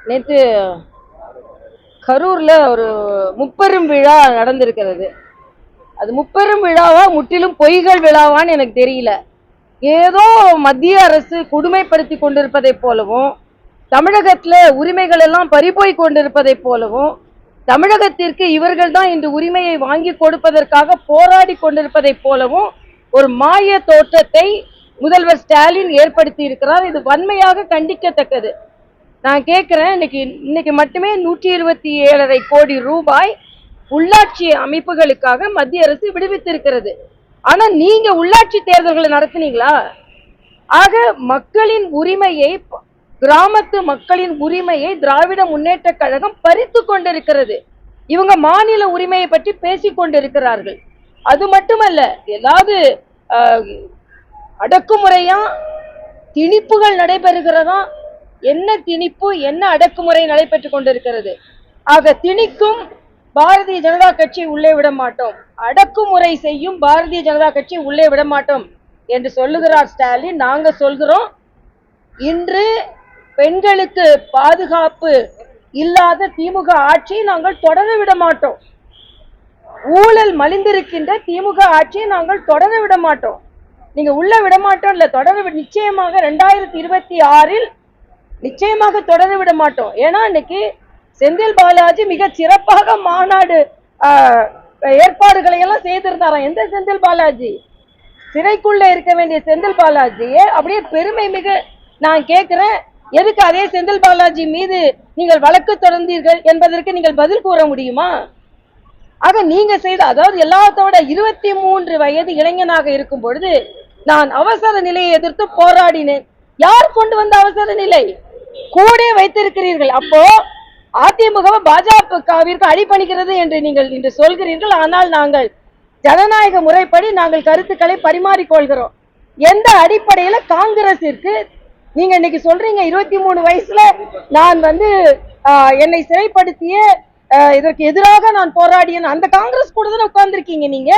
நேற்று கரூர்ல ஒரு முப்பெரும் விழா நடந்திருக்கிறது. அது முப்பெரும் விழாவா முற்றிலும் பொய்கள் விழாவான்னு எனக்கு தெரியல. ஏதோ மத்திய அரசு கொடுமைப்படுத்தி கொண்டிருப்பதை போலவும், தமிழகத்துல உரிமைகள் எல்லாம் பறிபோய் கொண்டிருப்பதை போலவும், தமிழகத்திற்கு இவர்கள் தான் இந்த உரிமையை வாங்கி கொடுப்பதற்காக போராடி கொண்டிருப்பதை போலவும் ஒரு மாய தோற்றத்தை முதல்வர் ஸ்டாலின் ஏற்படுத்தி இருக்கிறார். இது வன்மையாக கண்டிக்கத்தக்கது. நான் கேட்கிறேன், இன்னைக்கு மட்டுமே 127.5 கோடி ரூபாய் உள்ளாட்சி அமைப்புகளுக்காக மத்திய அரசு விடுவித்திருக்கிறது. ஆனா நீங்க உள்ளாட்சி தேர்தல்களை நடத்தினீங்களா? ஆக மக்களின் உரிமையை, கிராமத்து மக்களின் உரிமையை திராவிட முன்னேற்ற கழகம் பறித்து கொண்டிருக்கிறது. இவங்க மாநில உரிமையை பற்றி பேசிக் கொண்டிருக்கிறார்கள். அது மட்டுமல்ல, ஏதாவது அடக்குமுறையா திணிப்புகள் நடைபெறுகிறதா? என்ன திணிப்பு, என்ன அடக்குமுறை நடைபெற்றுக் கொண்டிருக்கிறது? ஆக திணிக்கும் பாரதிய ஜனதா கட்சி உள்ளே விட மாட்டோம், அடக்குமுறை செய்யும் பாரதிய ஜனதா கட்சி உள்ளே விட மாட்டோம் என்று சொல்லுகிறார் ஸ்டாலின். நாங்க சொல்கிறோம், இன்று பெண்களுக்கு பாதுகாப்பு இல்லாத திமுக ஆட்சியை நாங்கள் தொடர விட மாட்டோம். ஊழல் மலிந்திருக்கின்ற திமுக ஆட்சியை நாங்கள் தொடர விட மாட்டோம். நீங்க உள்ள விட மாட்டோம் இல்ல, தொடர நிச்சயமாக 2026 நிச்சயமாக தொடர விட மாட்டோம். ஏன்னா இன்னைக்கு செந்தில் பாலாஜி மிக சிறப்பாக மாநாடு ஏற்பாடுகளை எல்லாம் செய்திருந்தாராம். எந்த செந்தில் பாலாஜி? சிறைக்குள்ள இருக்க வேண்டிய செந்தில் பாலாஜியே அப்படியே பெருமை மிக. நான் கேட்கிறேன், எதுக்கு அதே செந்தில் பாலாஜி மீது நீங்கள் வழக்கு தொடர்ந்தீர்கள் என்பதற்கு நீங்கள் பதில் கூற முடியுமா? ஆக நீங்க செய்த, அதாவது எல்லாத்தோட 23 வயது இளைஞனாக இருக்கும் பொழுது நான் அவசர நிலையை எதிர்த்து போராடினேன். யார் கொண்டு வந்த அவசர நிலை? கூட வைத்திருக்கிறீர்கள். அப்போ அதிமுக பாஜகவிற்கு அடிபணிக்கிறது என்று நீங்கள் இன்று சொல்கிறீர்கள். ஆனால் நாங்கள் ஜனநாயக முறைப்படி நாங்கள் கருத்துக்களை பரிமாறிக்கொள்கிறோம். எந்த அடிப்படையில காங்கிரசிற்கு நீங்க இன்னைக்கு சொல்றீங்க 23 வயசுல நான் என்னை சிறைப்படுத்திய இதற்கு எதிராக நான் போராடியேன்? அந்த காங்கிரஸ் கூட தானே உட்கார்ந்துருக்கீங்க நீங்க.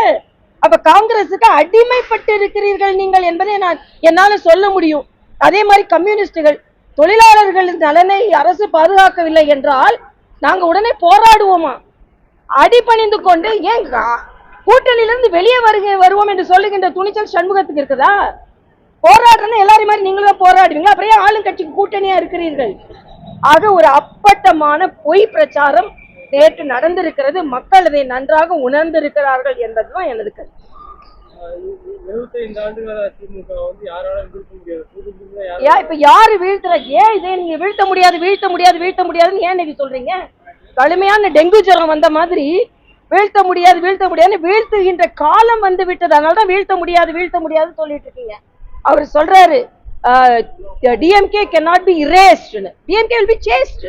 அப்ப காங்கிரசுக்கு அடிமைப்பட்டு இருக்கிறீர்கள் நீங்கள் என்பதை என்னால சொல்ல முடியும். அதே மாதிரி கம்யூனிஸ்டுகள், தொழிலாளர்களின் நலனை அரசு பாதுகாக்கவில்லை என்றால் நாங்க உடனே போராடுவோமா? அடிபணிந்து கொண்டு ஏன் கூட்டணியிலிருந்து வெளியே வருவோம் என்று சொல்லுகின்ற துணிச்சல் சண்முகத்துக்கு இருக்குதா? போராடுறேன்னு எல்லாரும் மாதிரி நீங்களும் போராடுவீங்களா? அப்புறம் ஆளுங்கட்சிக்கு கூட்டணியா இருக்கிறீர்கள். ஆக ஒரு அப்பட்டமான பொய் பிரச்சாரம் நேற்று நடந்திருக்கிறது. மக்கள் அதை நன்றாக உணர்ந்திருக்கிறார்கள் என்பதுதான் எனது கருத்து. 75 ஆண்டுகளா திமுக யாராலும் வீழ்த்த முடியாது. இப்ப யாரு வீழ்த்துற? ஏன் இதை நீங்க வீழ்த்த முடியாதுன்னு ஏன் நீங்க சொல்றீங்க? கடுமையான டெங்கு ஜுரம் வந்த மாதிரி வீழ்த்த முடியாதுன்னு வீழ்த்துகின்ற காலம் வந்து விட்டது. அதனாலதான் வீழ்த்த முடியாதுன்னு சொல்லிட்டு இருக்கீங்க. அவர் சொல்றாரு, DMK cannot be erased. DMK will be chased.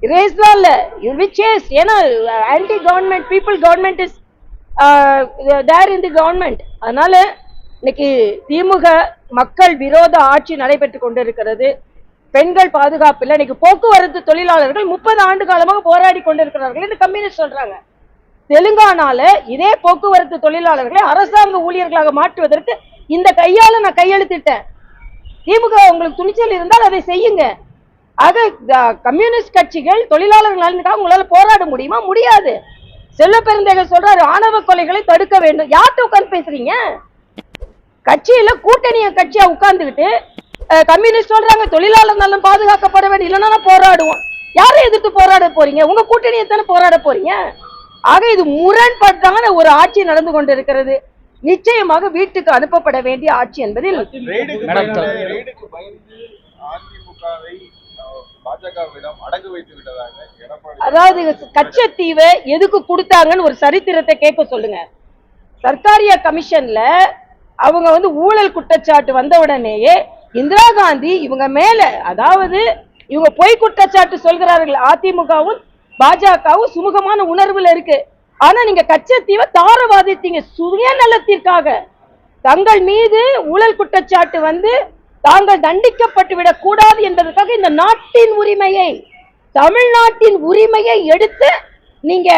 Erased இல்ல, you will be chased. ஏன்னா anti government people government is there in the government. அதனால இன்னைக்கு திமுக மக்கள் விரோத ஆட்சி நடைபெற்றுக் கொண்டிருக்கிறது. பெண்கள் பாதுகாப்பு இல்லை. இன்னைக்கு போக்குவரத்து தொழிலாளர்கள் 30 ஆண்டு காலமாக போராடி கொண்டிருக்கிறார்கள் என்று கம்யூனிஸ்ட் சொல்றாங்க. தெலுங்கானால இதே போக்குவரத்து தொழிலாளர்களை அரசாங்க ஊழியர்களாக மாற்றுவதற்கு இந்த கையால நான் கையெழுத்திட்டேன். திமுக உங்களுக்கு துணிச்சல் இருந்தால் அதை செய்யுங்க. ஆக கம்யூனிஸ்ட் கட்சிகள் தொழிலாளர்கள் உங்களால போராட முடியுமா? முடியாது. செல்வ பெருந்தேகர் சொல்றாரு, ஆணவ கொலைகளை தடுக்க வேண்டும். யார்கிட்ட உட்கார்ந்து பேசுறீங்க? கட்சியில கூட்டணிய கட்சியா உட்கார்ந்துகிட்டு கம்யூனிஸ்ட் சொல்றாங்க தொழிலாளர் நலன் பாதுகாக்கப்பட வேண்டும், இல்லைன்னா போராடுவோம். யாரை எதிர்த்து போராட போறீங்க? உங்க கூட்டணியை தானே போராட போறீங்க. ஆக இது முரண்பட்டான ஒரு ஆட்சி நடந்து கொண்டிருக்கிறது. நிச்சயமாக வீட்டுக்கு அனுப்பப்பட வேண்டிய ஆட்சி என்பதில் அதாவது கச்சத்தீவை எதுக்கு கொடுத்தாங்கன்னு ஒரு சரித்திரத்தை கேட்க சொல்லுங்க. சர்க்காரியா கமிஷன்ல அவங்க ஊழல் குற்றச்சாட்டு வந்த உடனேயே இந்திரா காந்தி இவங்க மேல, அதாவது இவங்க பொய் குற்றச்சாட்டு சொல்கிறார்கள். அதிமுகவும் பாஜகவும் சுமூகமான உணர்வுல இருக்கு. ஆனா நீங்க கச்சத்தீவை தாரவாதித்தீங்க சுயநலத்திற்காக. தங்கள் மீது ஊழல் குற்றச்சாட்டு தாங்கள் தண்டிக்கப்பட்டு விடக் கூடாது என்பதற்காக இந்த நாட்டின் உரிமையை, தமிழ்நாட்டின் உரிமையை எடுத்து நீங்க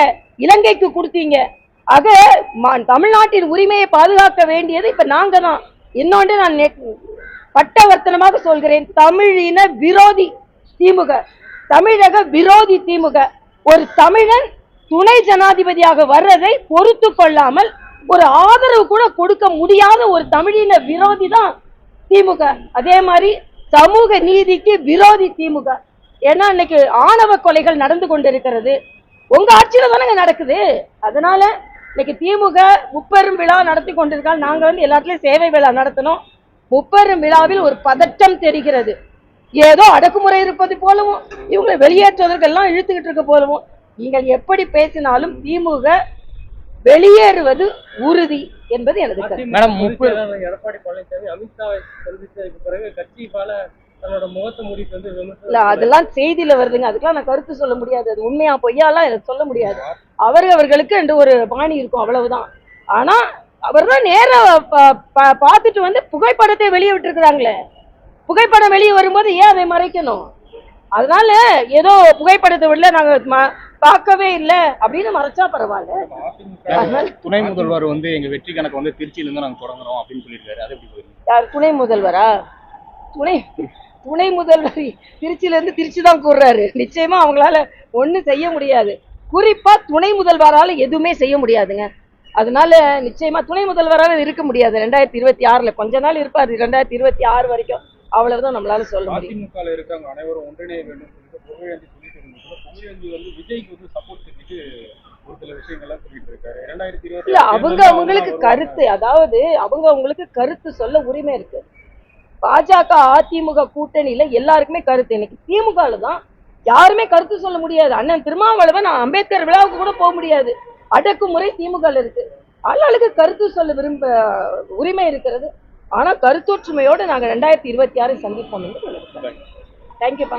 இலங்கைக்கு கொடுத்தீங்க. ஆக தமிழ்நாட்டின் உரிமையை பாதுகாக்க வேண்டியது இப்ப நாங்க தான். இன்னொன்று நான் பட்டவர்த்தனமாக சொல்கிறேன், தமிழின விரோதி திமுக. தமிழக விரோதி திமுக. ஒரு தமிழன் துணை ஜனாதிபதியாக வர்றதை பொறுத்து கொள்ளாமல் ஒரு ஆதரவு கூட கொடுக்க முடியாத ஒரு தமிழின விரோதி தான் திமுக. அதே மாதிரி சமூக நீதிக்கு விரோதி திமுக. ஏன்னா இன்னைக்கு ஆணவ கொலைகள் நடந்து கொண்டிருக்கிறது. உங்க ஆட்சியில தானங்க நடக்குது. அதனால இன்னைக்கு திமுக முப்பெரும் விழா நடத்தி கொண்டிருக்காங்க. நாங்க எல்லாத்துலயும் சேவை விழா நடத்தணும். முப்பெரும் விழாவில் ஒரு பதட்டம் தெரிகிறது. ஏதோ அடக்குமுறை இருப்பது போலவும் இவங்களை வெளியேற்றுவதற்கெல்லாம் இழுத்துக்கிட்டு இருக்க போலவும். நீங்கள் எப்படி பேசினாலும் திமுக வெளியேறுவது உறுதி என்பது எனது கருத்து. மேடம், எடப்பாடி பழனிசாமி அமித்ஷாவை சந்தித்ததுக்கு பிறகு கட்சி பல தன்னோட முகத்தை மூடிட்டு வந்து இல்ல, அதெல்லாம் செய்தியில வருதுங்க. அதுக்கெல்லாம் நான் கருத்து சொல்ல முடியாது. அது உண்மையா பொய்யாலாம் எனக்கு சொல்ல முடியாது. அவர்களுக்கு என்று ஒரு பாணி இருக்கும், அவ்வளவுதான். ஆனா அவர் தான் நேர பார்த்துட்டு வந்து புகைப்படத்தை வெளியே விட்டுருக்கிறாங்களே. புகைப்படம் வெளியே வரும்போது ஏன் அதை மறைக்கணும்? அதனால ஏதோ புகைப்படத்தை விடல, நாங்க பார்க்கவே இல்லை அப்படின்னு மறைச்சா பரவாயில்ல. துணை முதல்வர் வந்து எங்க வெற்றி கணக்கு வந்து திருச்சியில இருந்து நாங்க தொடங்குறோம் அப்படின்னு சொல்லியிருக்காரு. அது எப்படி போயிருங்க? யார் துணை முதல்வரா? துணை முதல்வர் திருச்சியில இருந்து திருச்சி தான் கூறுறாரு. நிச்சயமா அவங்களால ஒண்ணும் செய்ய முடியாது. குறிப்பா துணை முதல்வரால எதுவுமே செய்ய முடியாதுங்க. அதனால நிச்சயமா துணை முதல்வராக இருக்க முடியாது. 2026 கொஞ்ச நாள் இருப்பாரு, 2026 வரைக்கும். அவ்வளவுதான் நம்மளால சொல்ல முடியும். அதிமுக இருக்காங்க அனைவரும் ஒன்றிணைய வேண்டும் புகழேந்தி சொல்லிட்டு இருந்தது. புகழேந்தி வந்து விஜய்க்கு வந்து சப்போர்ட் செஞ்சுட்டு ஒரு சில விஷயங்கள்லாம் சொல்லிட்டு இருக்காரு. 2020 இல்ல, அவங்களுக்கு கருத்து, அதாவது அவங்களுக்கு கருத்து சொல்ல உரிமை இருக்கு. பாஜக அதிமுக கூட்டணியில எல்லாருக்குமே கருத்து. இன்னைக்கு திமுகல தான் யாருமே கருத்து சொல்ல முடியாது. அண்ணன் திருமாவளவன் அம்பேத்கர் விழாவுக்கு கூட போக முடியாது. அடக்குமுறை திமுக இருக்கு. ஆளாளுக்கு கருத்து சொல்ல உரிமை இருக்கிறது. ஆனா கருத்தொற்றுமையோடு நாங்க 2026 சந்திப்போம். தேங்க்யூப்பா.